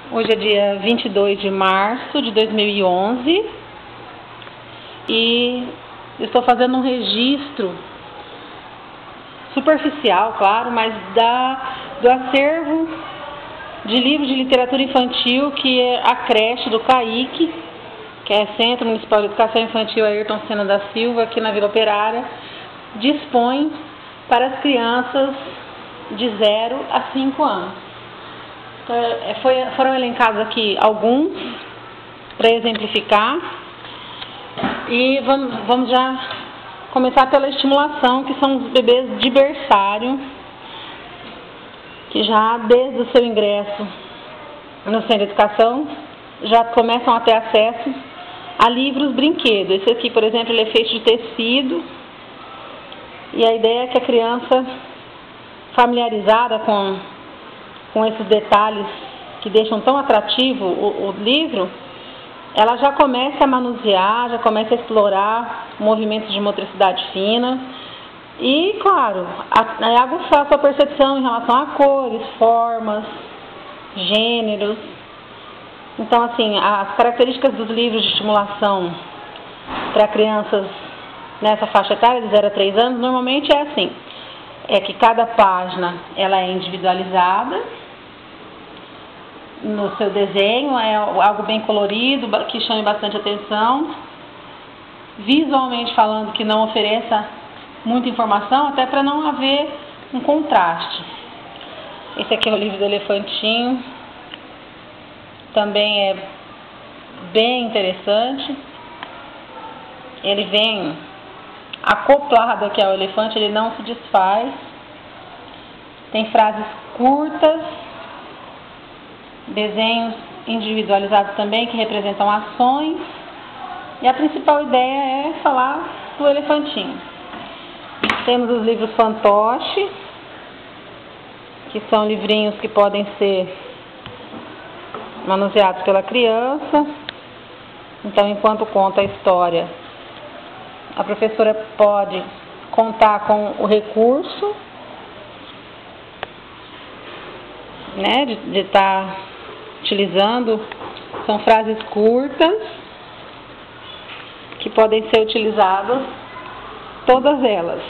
Hoje é dia 22 de março de 2011 e estou fazendo um registro superficial, claro, mas do acervo de livros de literatura infantil que é a creche do CAIC, que é Centro Municipal de Educação Infantil Ayrton Senna da Silva, aqui na Vila Operária, dispõe para as crianças de 0 a 5 anos. Foram elencados aqui alguns para exemplificar e vamos já começar pela estimulação, que são os bebês de berçário, que já desde o seu ingresso no Centro de Educação já começam a ter acesso a livros brinquedos. Esse aqui, por exemplo, ele é feito de tecido e a ideia é que a criança, familiarizada com esses detalhes que deixam tão atrativo o livro, ela já começa a manusear, já começa a explorar movimentos de motricidade fina e, claro, aguçar a sua percepção em relação a cores, formas, gêneros. Então, assim, as características dos livros de estimulação para crianças nessa faixa etária de 0 a 3 anos, normalmente é assim, é que cada página ela é individualizada no seu desenho, é algo bem colorido, que chame bastante atenção, visualmente falando, que não ofereça muita informação, até para não haver um contraste. Esse aqui é o livro do elefantinho, também é bem interessante. Ele vem acoplado aqui ao elefante, ele não se desfaz. Tem frases curtas, desenhos individualizados também que representam ações, e a principal ideia é falar do elefantinho. Temos os livros fantoche, que são livrinhos que podem ser manuseados pela criança. Então, enquanto conta a história, a professora pode contar com o recurso, né, de estar utilizando. São frases curtas que podem ser utilizadas, todas elas.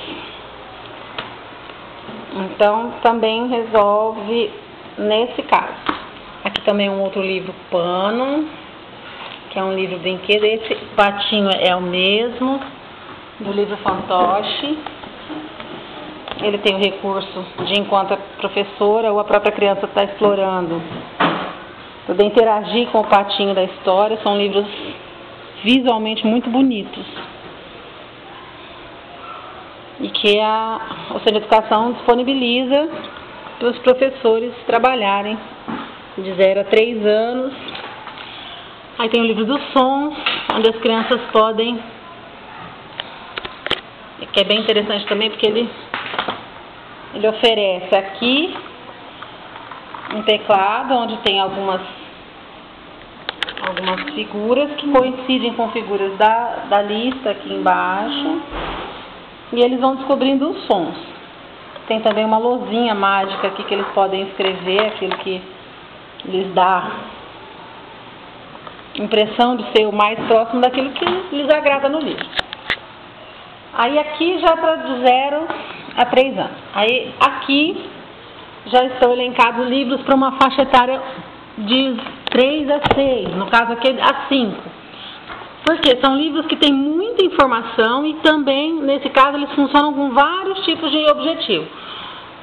Então, também resolve nesse caso. Aqui também um outro livro, Pano, que é um livro brinquedo. Esse patinho é o mesmo do livro fantoche. Ele tem o recurso de, enquanto a professora ou a própria criança está explorando, poder interagir com o patinho da história. São livros visualmente muito bonitos e que o Centro de Educação disponibiliza para os professores trabalharem de 0 a 3 anos. Aí tem o livro dos sons, onde as crianças podem, que é bem interessante também, porque ele oferece aqui um teclado onde tem algumas figuras que coincidem com figuras da lista aqui embaixo, e eles vão descobrindo os sons. Tem também uma lousinha mágica aqui que eles podem escrever aquilo que lhes dá impressão de ser o mais próximo daquilo que lhes agrada no livro. Aí aqui já para de 0 a 3 anos. Aí aqui já estão elencados livros para uma faixa etária de 3 a 6, no caso aqui a 5. Porque são livros que têm muita informação e também, nesse caso, eles funcionam com vários tipos de objetivo.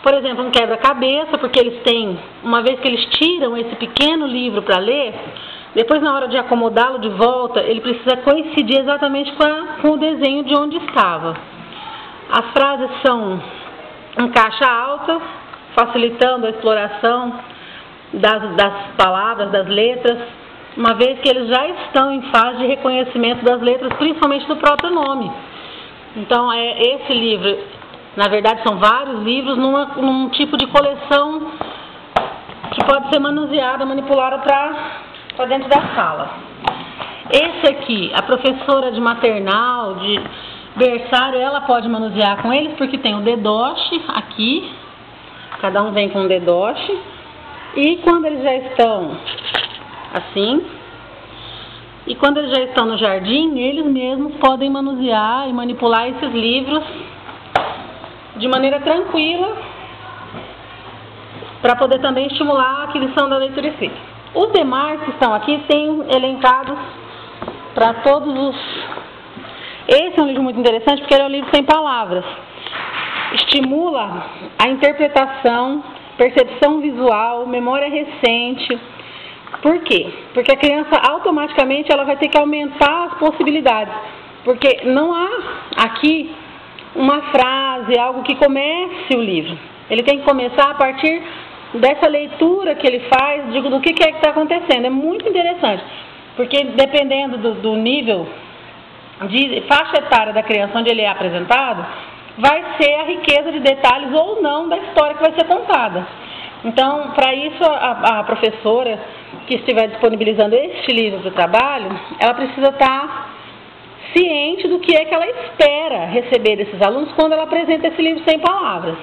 Por exemplo, um quebra-cabeça, porque eles têm, uma vez que eles tiram esse pequeno livro para ler, depois na hora de acomodá-lo de volta, ele precisa coincidir exatamente com o desenho de onde estava. As frases são em caixa alta, facilitando a exploração das palavras, das letras, uma vez que eles já estão em fase de reconhecimento das letras, principalmente do próprio nome. Então, esse livro, na verdade, são vários livros num tipo de coleção que pode ser manuseada, manipulada para dentro da sala. Esse aqui, a professora de maternal, de berçário, ela pode manusear com eles, porque tem o dedoche aqui, cada um vem com um dedoche, e quando eles já estão assim. E quando eles já estão no jardim, eles mesmos podem manusear e manipular esses livros de maneira tranquila, para poder também estimular a aquisição da leitura escrita. Os demais que estão aqui têm elencados para todos os... Esse é um livro muito interessante porque ele é um livro sem palavras. Estimula a interpretação, percepção visual, memória recente. Por quê? Porque a criança automaticamente ela vai ter que aumentar as possibilidades. Porque não há aqui uma frase, algo que comece o livro. Ele tem que começar a partir dessa leitura que ele faz, do que é que está acontecendo. É muito interessante, porque dependendo do nível de faixa etária da criança onde ele é apresentado, vai ser a riqueza de detalhes ou não da história que vai ser contada. Então, para isso, a professora que estiver disponibilizando este livro para o trabalho, ela precisa estar ciente do que é que ela espera receber desses alunos quando ela apresenta esse livro sem palavras.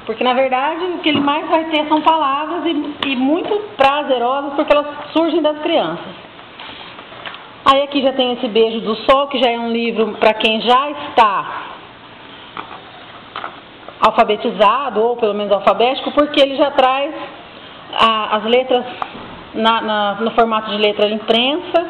Porque, na verdade, o que ele mais vai ter são palavras e muito prazerosas, porque elas surgem das crianças. Aí aqui já tem esse Beijo do Sol, que já é um livro para quem já está alfabetizado, ou pelo menos alfabético, porque ele já traz as letras no formato de letra imprensa,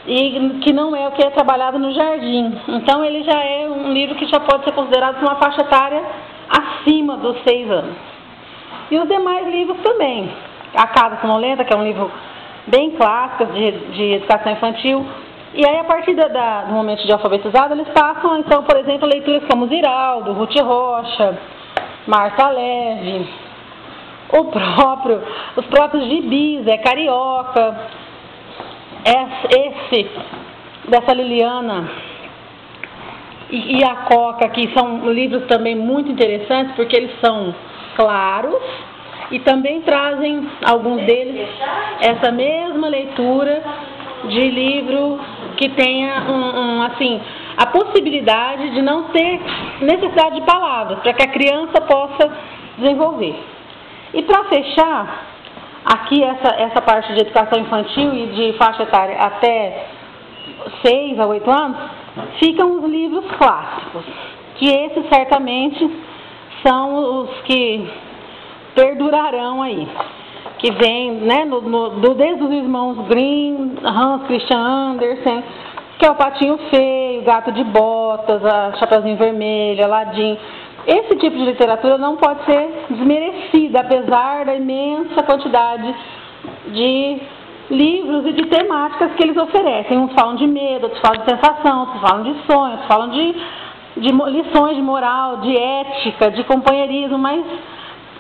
e que não é o que é trabalhado no jardim. Então ele já é um livro que já pode ser considerado uma faixa etária acima dos 6 anos. E os demais livros também. A Casa Sonolenta, que é um livro bem clássico de educação infantil. E aí, a partir do momento de alfabetizado, eles passam, então, por exemplo, leituras como Ziraldo, Ruth Rocha, Marta Leve, os próprios gibis, Carioca, dessa Liliana e a Coca, que são livros também muito interessantes, porque eles são claros e também trazem, alguns deles, essa mesma leitura de livro que tenha assim, a possibilidade de não ter necessidade de palavras, para que a criança possa desenvolver. E para fechar, aqui essa parte de educação infantil e de faixa etária até 6 a 8 anos, ficam os livros clássicos, que esses certamente são os que perdurarão aí, que vem, né, desde os irmãos Grimm, Hans Christian Andersen, que é o Patinho Feio, Gato de Botas, a Chapeuzinho Vermelho, Aladim. Esse tipo de literatura não pode ser desmerecida, apesar da imensa quantidade de livros e de temáticas que eles oferecem. Uns falam de medo, outros falam de sensação, outros falam de sonhos, outros falam de lições de moral, de ética, de companheirismo, mas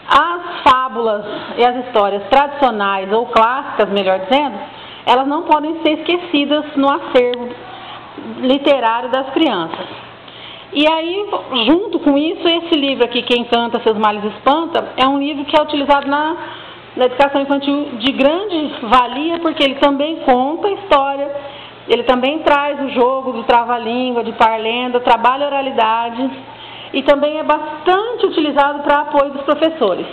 as fábulas e as histórias tradicionais, ou clássicas, melhor dizendo, elas não podem ser esquecidas no acervo literário das crianças. E aí, junto com isso, esse livro aqui, Quem Canta Seus Males Espanta, é um livro que é utilizado na educação infantil de grande valia, porque ele também conta a história, ele também traz o jogo do trava-língua, de par-lenda, trabalha a oralidade, e também é bastante utilizado para apoio dos professores.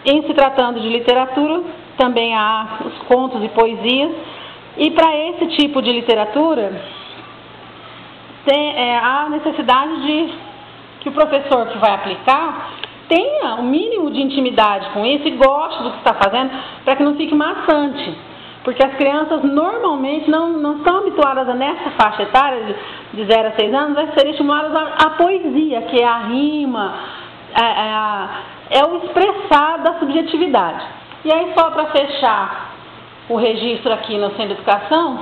Em se tratando de literatura, também há os contos e poesias, e para esse tipo de literatura, há necessidade de que o professor que vai aplicar tenha o mínimo de intimidade com isso e goste do que está fazendo, para que não fique maçante. Porque as crianças normalmente não estão habituadas nessa faixa etária de 0 a 6 anos a serem estimuladas à poesia, que é a rima, é o expressar da subjetividade. E aí, só para fechar o registro aqui no Centro de Educação,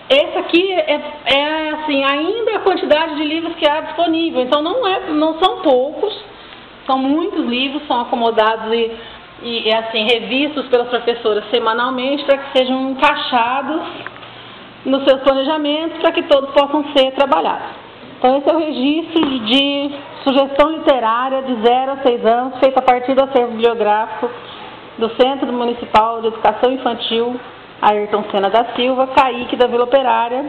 esse aqui é assim, ainda a quantidade de livros que há disponível. Então não são poucos, são muitos livros, são acomodados e assim, revistos pelas professoras semanalmente para que sejam encaixados nos seus planejamentos para que todos possam ser trabalhados. Então esse é o registro de sugestão literária de 0 a 6 anos, feito a partir do acervo bibliográfico do Centro Municipal de Educação Infantil Ayrton Senna da Silva, CAIC da Vila Operária,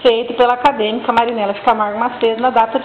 feito pela acadêmica Marinela de Camargo Macedo na data de